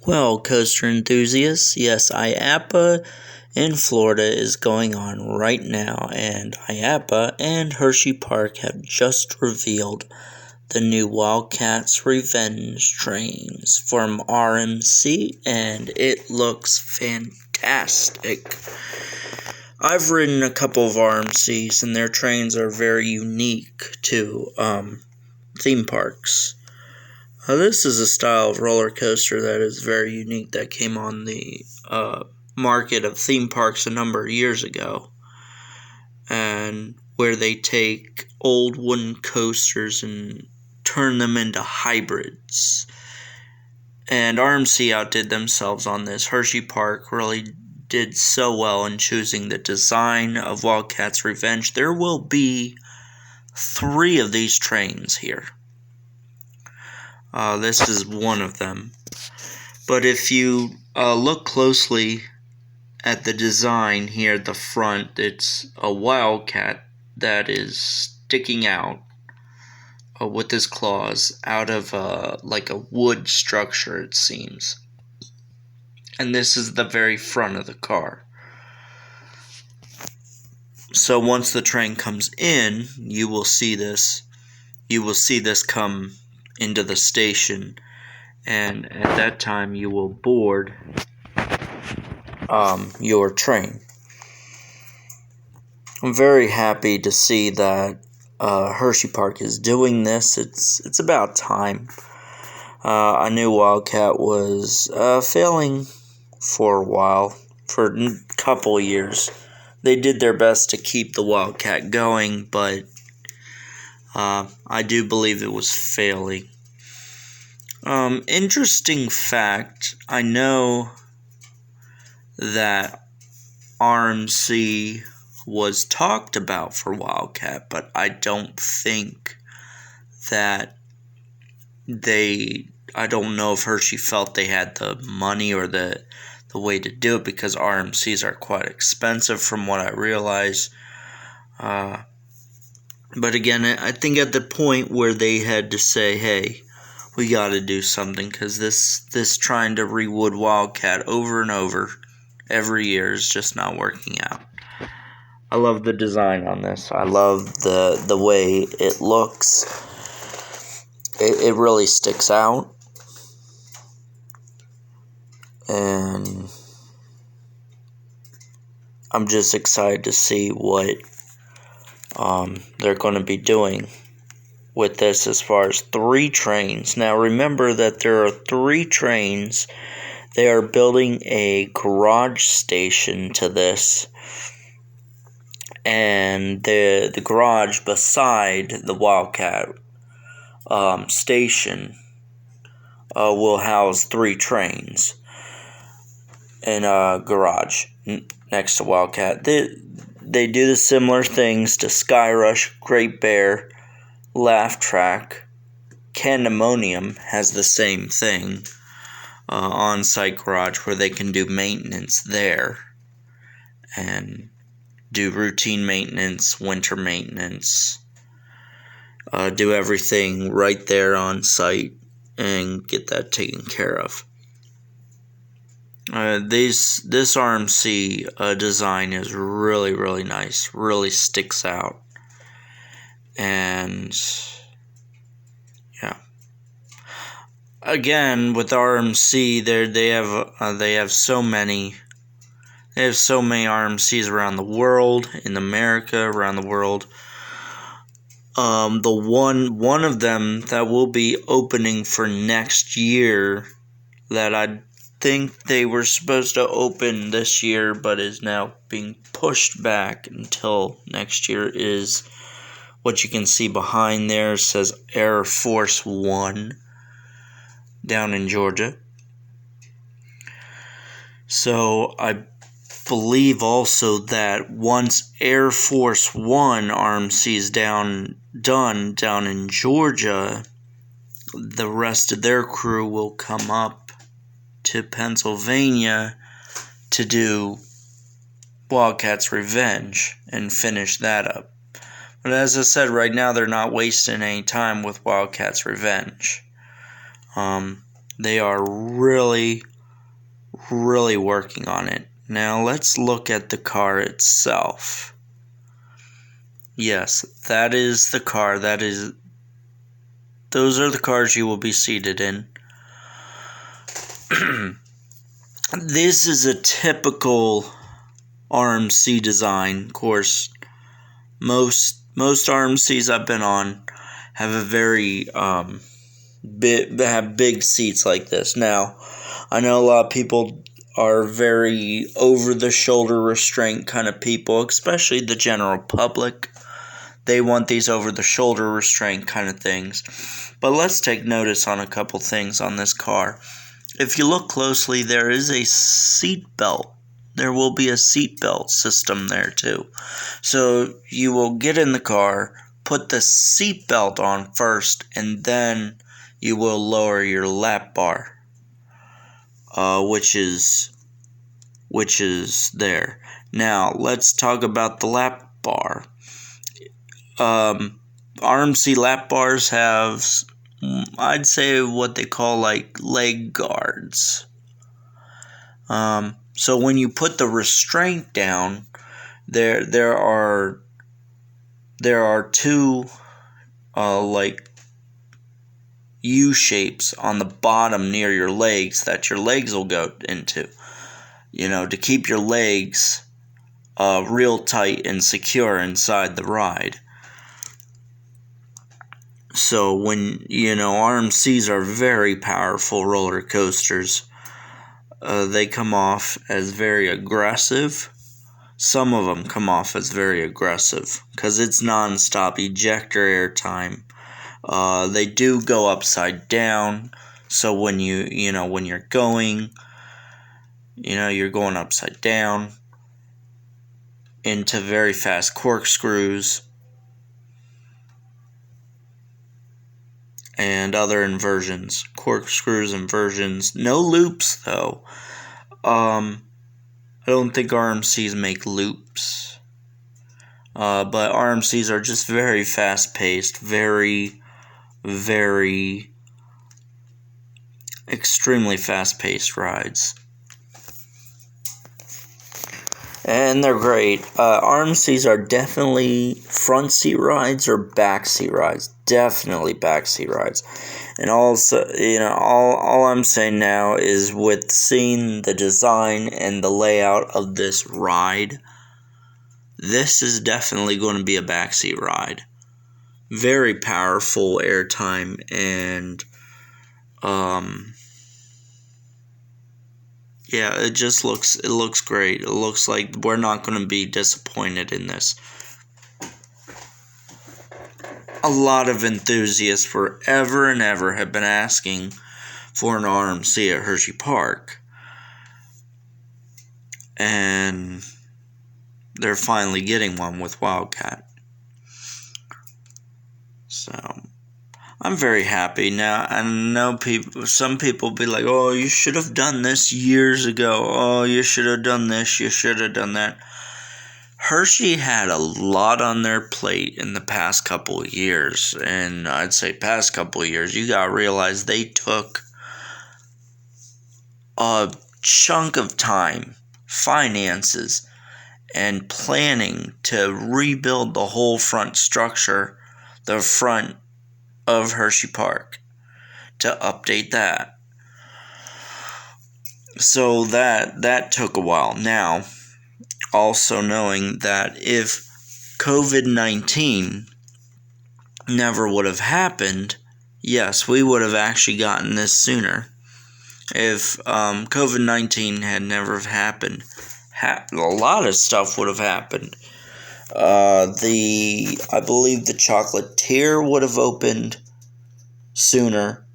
Well, coaster enthusiasts, yes, IAPA in Florida is going on right now, and IAPA and Hershey Park have just revealed the new Wildcats Revenge trains from RMC, and it looks fantastic. I've ridden a couple of RMCs, and their trains are very unique to theme parks. This is a style of roller coaster that is very unique that came on the market of theme parks a number of years ago, and where they take old wooden coasters and turn them into hybrids. And RMC outdid themselves on this. Hershey Park really did so well in choosing the design of Wildcats Revenge. There will be 3 of these trains here. This is one of them. But if you look closely at the design here at the front, it's a wildcat that is sticking out with his claws out of like a wood structure, it seems. And this is the very front of the car. So once the train comes in, you will see this. You will see this come into the station, and at that time you will board your train. I'm very happy to see that Hershey Park is doing this. It's about time. I knew Wildcat was failing for a while, for a couple years. They did their best to keep the Wildcat going, but I do believe it was failing. Interesting fact, I know that RMC was talked about for Wildcat, but I don't think that I don't know if Hershey felt they had the money or the way to do it, because RMCs are quite expensive from what I realize. But again, I think at the point where they had to say, hey, we got to do something, because this trying to rewood Wildcat over and over every year is just not working out. I love the design on this. I love the way it looks. It really sticks out. And I'm just excited to see what they're going to be doing with this as far as 3 trains. Now remember that there are 3 trains. They are building a garage station to this. And the garage beside the Wildcat station will house 3 trains in a garage next to Wildcat. They do the similar things to Sky Rush, Great Bear, Laugh Track. Candemonium has the same thing, on-site garage where they can do maintenance there and do routine maintenance, winter maintenance, do everything right there on site and get that taken care of. This RMC design is really, really nice. Really sticks out. And yeah. Again, with RMC, they have so many. They have so many RMCs around the world, in America, around the world. The one of them that will be opening for next year, that I think they were supposed to open this year, but is now being pushed back until next year, is what you can see behind there. It says Air Force One down in Georgia. So I believe also that once Air Force One RMC is done down in Georgia, the rest of their crew will come up to Pennsylvania to do Wildcats Revenge and finish that up. But as I said, right now they're not wasting any time with Wildcats Revenge. They are really, really working on it. Now let's look at the car itself. Yes, that is the car. Those are the cars you will be seated in. This is a typical RMC design. Of course, most RMCs I've been on have a very big seats like this. Now, I know a lot of people are very over-the-shoulder restraint kind of people, especially the general public. They want these over-the-shoulder restraint kind of things. But let's take notice on a couple things on this car. If you look closely, there is a seat belt. There will be a seat belt system there too. So you will get in the car, put the seat belt on first, and then you will lower your lap bar, which is there. Now let's talk about the lap bar. RMC lap bars have, I'd say, what they call like leg guards. So when you put the restraint down, there are two like U shapes on the bottom near your legs that your legs will go into, to keep your legs real tight and secure inside the ride. So when, RMCs are very powerful roller coasters. They come off as very aggressive. Some of them come off as very aggressive because it's non-stop ejector air time. They do go upside down. So when when you're going, you're going upside down into very fast corkscrews and other inversions, corkscrews, inversions. No loops though. I don't think RMCs make loops. But RMCs are just very fast-paced, very, very extremely fast-paced rides. And they're great. RMCs are definitely front seat rides or back seat rides. Definitely back seat rides. And also, all I'm saying now is with seeing the design and the layout of this ride, this is definitely going to be a backseat ride. Very powerful airtime and yeah, it looks great. It looks like we're not going to be disappointed in this. A lot of enthusiasts forever and ever have been asking for an RMC at Hershey Park. And they're finally getting one with Wildcat. So I'm very happy. Now, I know some people be like, oh, you should have done this years ago. Oh, you should have done this. You should have done that. Hershey had a lot on their plate in the past couple of years. And I'd say past couple of years, you got to realize they took a chunk of time, finances, and planning to rebuild the whole front structure, the front of Hershey Park, to update that. So that took a while. Now, also knowing that if COVID-19 never would have happened, yes, we would have actually gotten this sooner. If COVID-19 had never happened, a lot of stuff would have happened. I believe the Chocolatier would have opened sooner.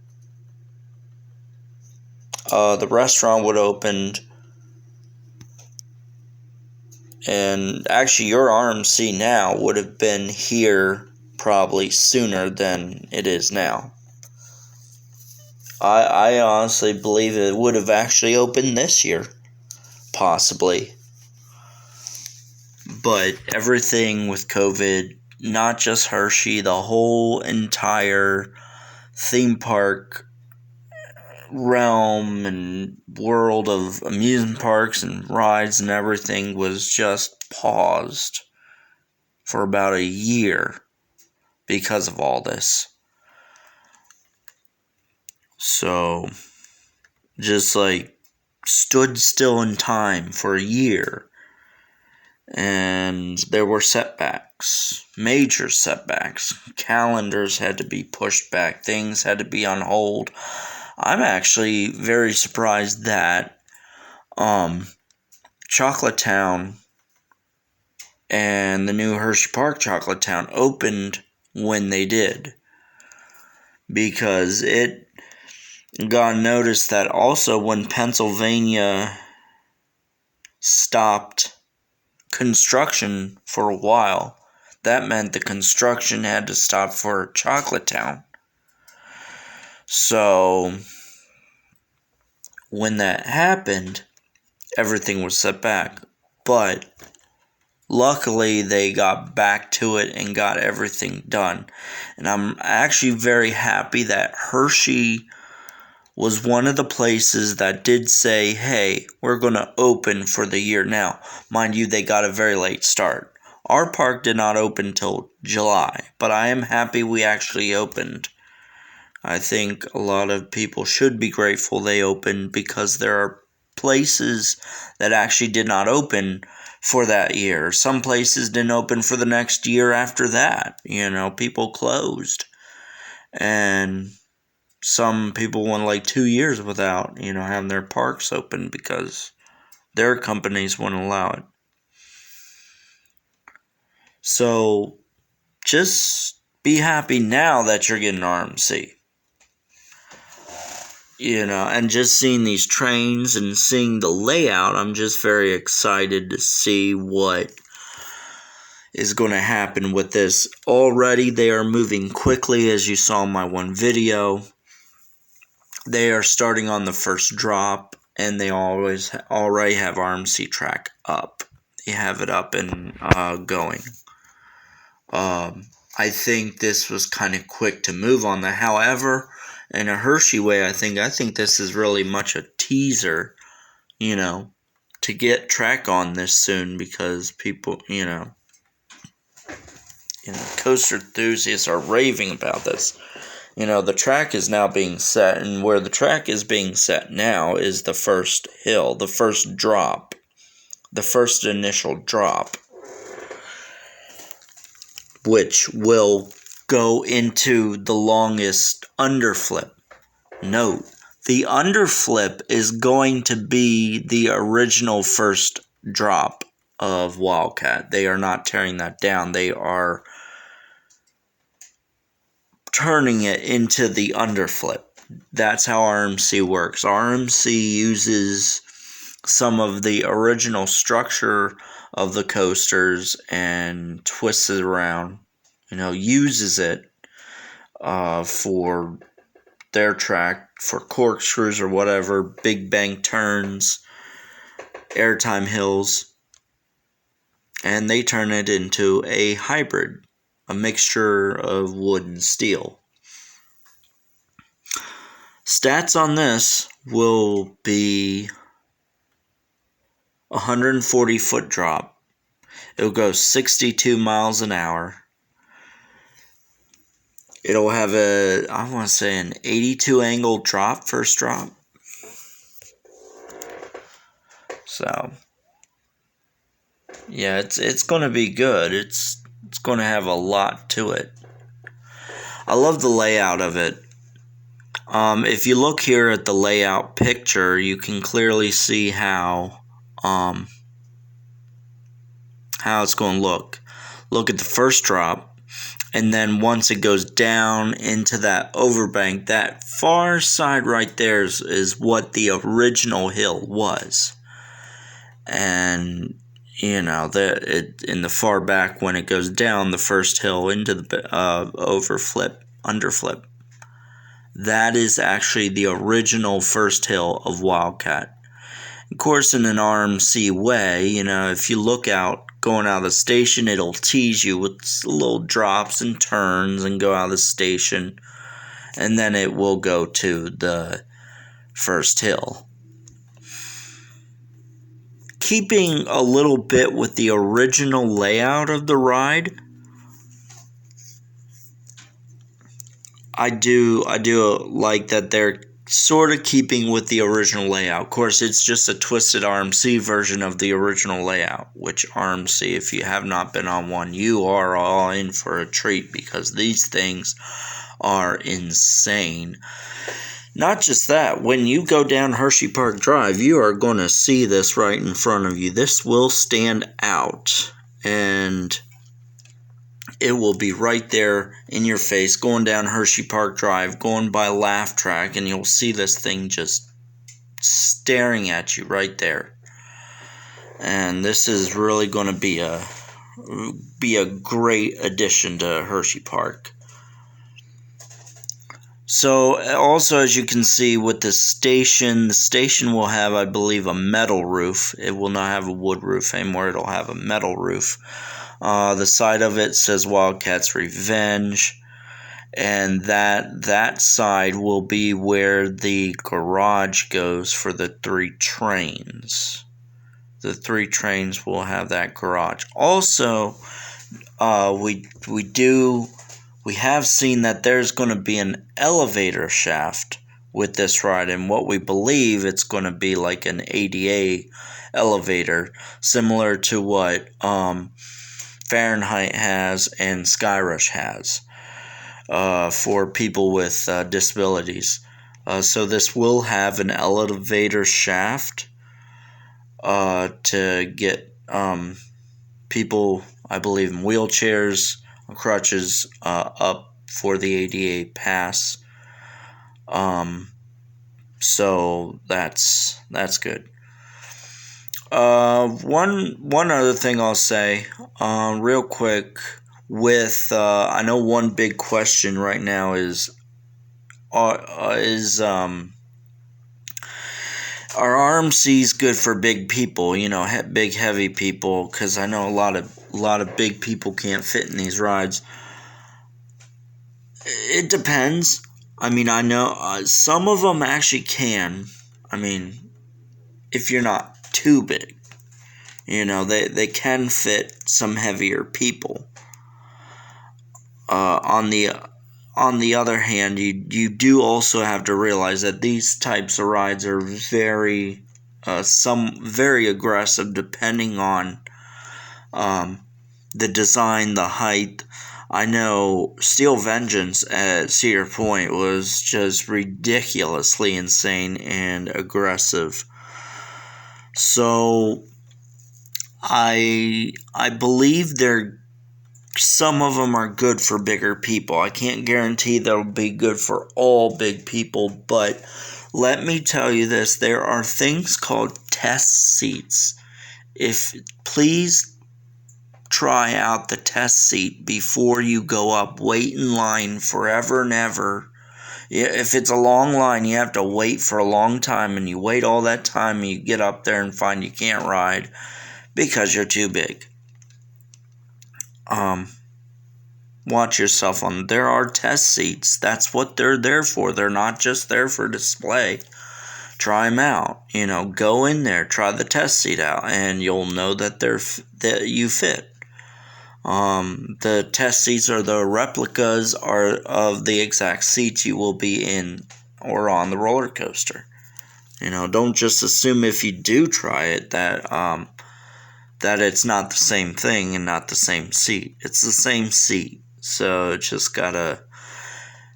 The restaurant would have opened. And actually, your RMC now would have been here probably sooner than it is now. I honestly believe it would have actually opened this year. Possibly. But everything with COVID, not just Hershey, the whole entire theme park realm and world of amusement parks and rides and everything was just paused for about a year because of all this. So, just like stood still in time for a year. And there were setbacks, major setbacks. Calendars had to be pushed back, things had to be on hold. I'm actually very surprised that Chocolate Town and the new Hershey Park Chocolate Town opened when they did, because it got noticed that also when Pennsylvania stopped construction for a while, that meant the construction had to stop for Chocolate Town. So when that happened, everything was set back. But luckily, they got back to it and got everything done. And I'm actually very happy that Hershey was one of the places that did say, hey, we're going to open for the year now. Mind you, they got a very late start. Our park did not open till July, but I am happy we actually opened. I think a lot of people should be grateful they opened, because there are places that actually did not open for that year. Some places didn't open for the next year after that. People closed. And some people went like 2 years without, having their parks open because their companies wouldn't allow it. So just be happy now that you're getting RMC. And just seeing these trains and seeing the layout, I'm just very excited to see what is going to happen with this. Already they are moving quickly, as you saw in my one video. They are starting on the first drop, and they already have RMC track up. They have it up and going. I think this was kind of quick to move on that. However, in a Hershey way, I think this is really much a teaser, to get track on this soon, because people, coaster enthusiasts are raving about this. The track is now being set, and where the track is being set now is the first hill, the first drop, the first initial drop, which will go into the longest underflip. Note, the underflip is going to be the original first drop of Wildcat. They are not tearing that down. They are turning it into the underflip. That's how RMC works. RMC uses some of the original structure of the coasters and twists it around, uses it for their track, for corkscrews or whatever, big bank turns, airtime hills, and they turn it into a hybrid, a mixture of wood and steel. Stats on this will be 140-foot drop. It'll go 62 miles an hour. It'll have an 82 angle drop, first drop. So, yeah, it's going to be good. It's going to have a lot to it. I love the layout of it. If you look here at the layout picture, you can clearly see how it's going to look. Look at the first drop. And then once it goes down into that overbank, that far side right there is what the original hill was. And, in the far back when it goes down the first hill into the underflip, that is actually the original first hill of Wildcat. Of course, in an RMC way, if you look out, going out of the station, it'll tease you with little drops and turns and go out of the station. And then it will go to the first hill. Keeping a little bit with the original layout of the ride, I do like that they're sort of keeping with the original layout. Of course, it's just a twisted RMC version of the original layout, which RMC, if you have not been on one, you are all in for a treat because these things are insane. Not just that, when you go down Hershey Park Drive, you are going to see this right in front of you. This will stand out, and it will be right there in your face, going down Hershey Park Drive, going by Laugh Track, and you'll see this thing just staring at you right there. And this is really going to be a great addition to Hershey Park. So, also, as you can see with the station will have, I believe, a metal roof. It will not have a wood roof anymore. It'll have a metal roof. The side of it says Wildcats Revenge. And that side will be where the garage goes for the 3 trains. The 3 trains will have that garage. Also, we have seen that there's going to be an elevator shaft with this ride, and what we believe it's going to be like an ADA elevator, similar to what Fahrenheit has and Skyrush has for people with disabilities. So this will have an elevator shaft to get people, I believe, in wheelchairs, crutches up for the ADA pass. So that's good. One other thing I'll say real quick with I know one big question right now is are RMCs good for big people, big heavy people, because I know a lot of big people can't fit in these rides. It depends. I mean, I know some of them actually can. I mean, if you're not too big, they can fit some heavier people. On the other hand, you do also have to realize that these types of rides are very aggressive depending on the design, the height. I know Steel Vengeance at Cedar Point was just ridiculously insane and aggressive. So I believe some of them are good for bigger people. I can't guarantee they'll be good for all big people, but let me tell you this. There are things called test seats. Please try out the test seat before you go up. Wait in line forever and ever. If it's a long line, you have to wait for a long time, and you wait all that time, and you get up there and find you can't ride because you're too big. Watch yourself on. There are test seats. That's what they're there for. They're not just there for display. Try them out. Go in there, try the test seat out, and you'll know that you fit. The test seats are the replicas of the exact seats you will be in or on the roller coaster. Don't just assume if you do try it that it's not the same thing and not the same seat. It's the same seat. So just gotta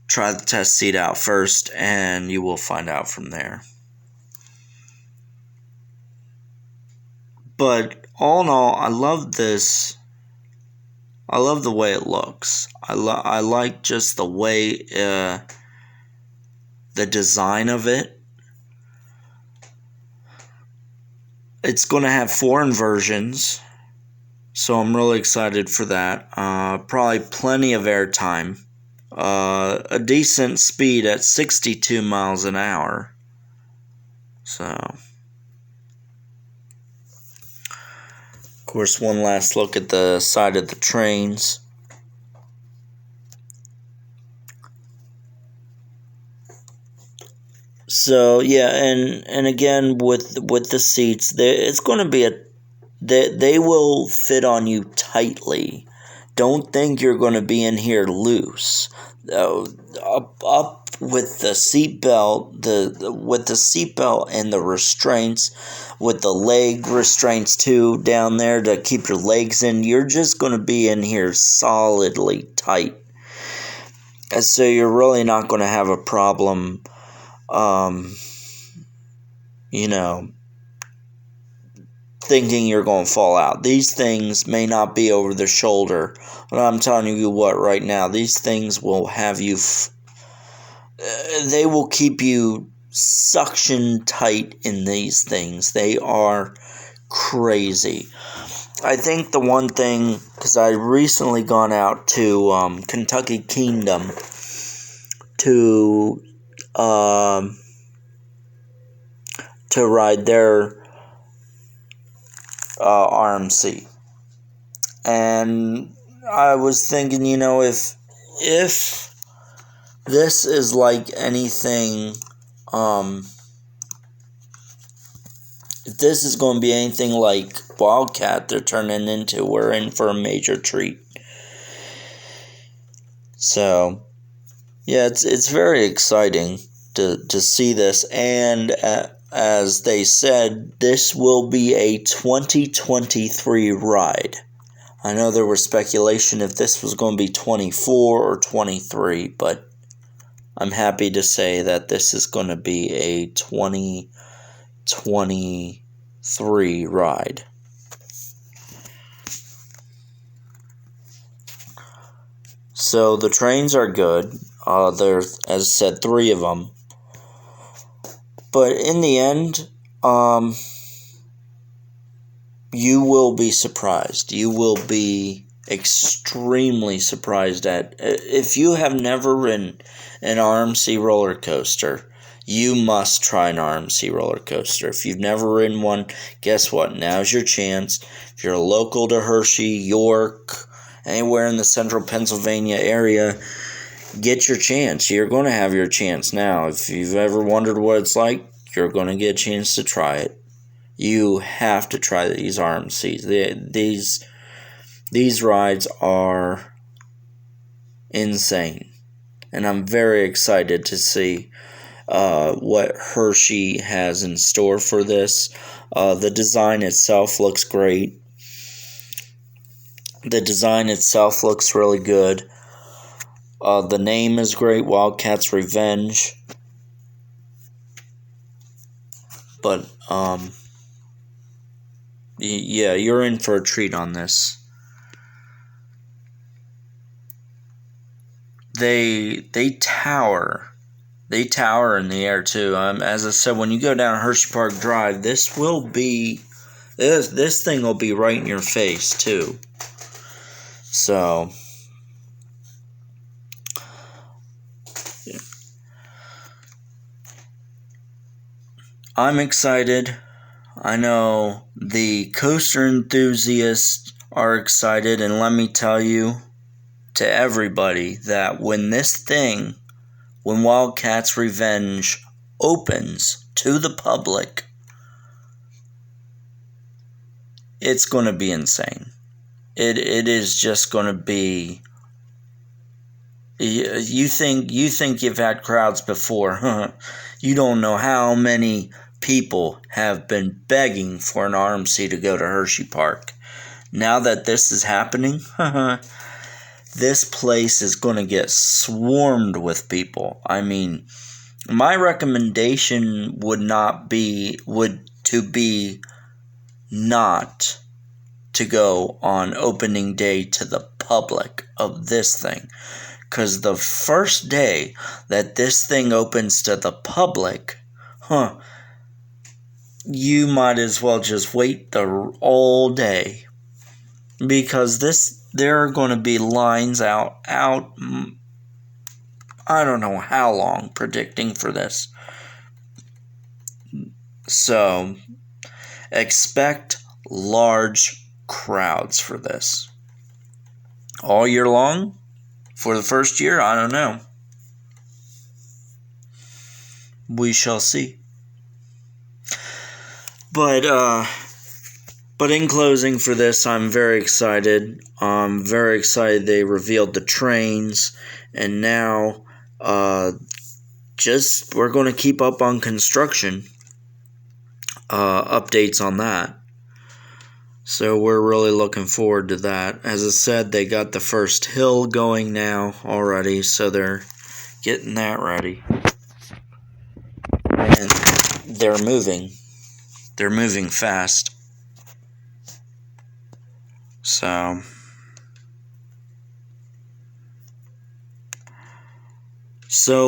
try the test seat out first, and you will find out from there. But all in all, I love this. I love the way it looks. I like just the way the design of it. It's going to have 4 inversions, so I'm really excited for that. Probably plenty of airtime. A decent speed at 62 miles an hour. So, of course, one last look at the side of the trains. So yeah, and again with the seats, it's going to be they will fit on you tightly. Don't think you're going to be in here loose. Up with the seatbelt, with the seatbelt and the restraints, with the leg restraints too down there to keep your legs in. You're just going to be in here solidly tight. And so you're really not going to have a problem. You know, thinking you're going to fall out. These things may not be over the shoulder, but I'm telling you what, right now, these things will have you, they will keep you suction tight in these things. They are crazy. I think the one thing, because I recently gone out to Kentucky Kingdom to ride their RMC, and I was thinking, if this is like anything, if this is going to be anything like Wildcat they're turning into, we're in for a major treat. So yeah, it's very exciting to see this, and as they said, this will be a 2023 ride. I know there was speculation if this was going to be 24 or 23, but I'm happy to say that this is going to be a 2023 ride. So the trains are good. There's, as I said, 3 of them. But in the end, you will be surprised. You will be extremely surprised at, if you have never ridden an RMC roller coaster, you must try an RMC roller coaster. If you've never ridden one, guess what? Now's your chance. If you're local to Hershey, York, anywhere in the central Pennsylvania area, get your chance. You're going to have your chance now. If you've ever wondered what it's like, you're going to get a chance to try it. You have to try these RMCs. These rides are insane. And I'm very excited to see what Hershey has in store for this. The design itself looks great. The design itself looks really good. The name is great, Wildcats Revenge. But, yeah, you're in for a treat on this. They tower. They tower in the air, too. As I said, when you go down Hershey Park Drive, this thing will be right in your face, too. So, yeah. I'm excited. I know the coaster enthusiasts are excited, and let me tell you to everybody that when Wildcats Revenge opens to the public, it's going to be insane. It is just going to be. You think you've had crowds before, huh? You don't know how many people have been begging for an RMC to go to Hershey Park. Now that this is happening, this place is going to get swarmed with people. I mean, my recommendation would be not to go on opening day to the public of this thing. Because the first day that this thing opens to the public, you might as well just wait all day. Because there are going to be lines out, I don't know how long, predicting for this. So, expect large crowds for this. All year long? For the first year? I don't know. we shall see. But in closing for this, I'm very excited. I'm very excited they revealed the trains, and now we're going to keep up on construction updates on that. So we're really looking forward to that. As I said, they got the first hill going now already, so they're getting that ready. And they're moving. They're moving fast. So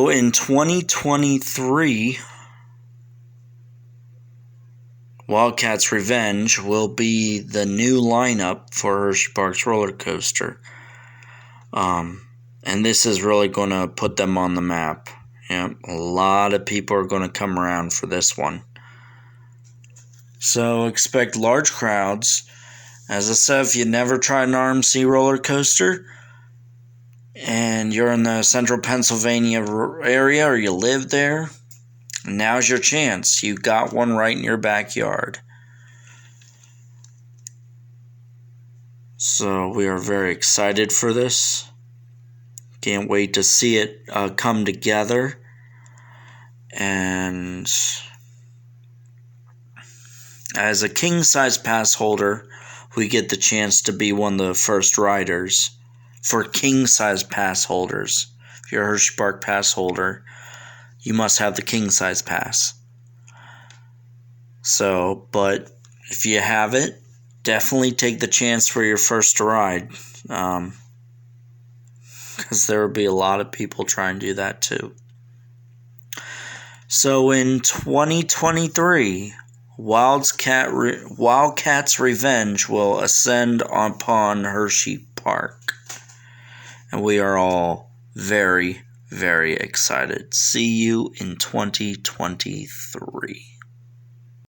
in 2023, Wildcats Revenge will be the new lineup for Hershey Park's roller coaster. And this is really going to put them on the map. A lot of people are going to come around for this one. So expect large crowds. As I said, if you never tried an RMC roller coaster and you're in the central Pennsylvania area or you live there, now's your chance. You got one right in your backyard. So we are very excited for this. Can't wait to see it come together. And as a king-size pass holder, we get the chance to be one of the first riders for king-size pass holders. If you're a Hershey Park pass holder, you must have the king-size pass. So, but if you have it, definitely take the chance for your first ride. Because there will be a lot of people trying to do that too. So in 2023, Wildcats Revenge will ascend upon Hershey Park. And we are all very, very excited. See you in 2023.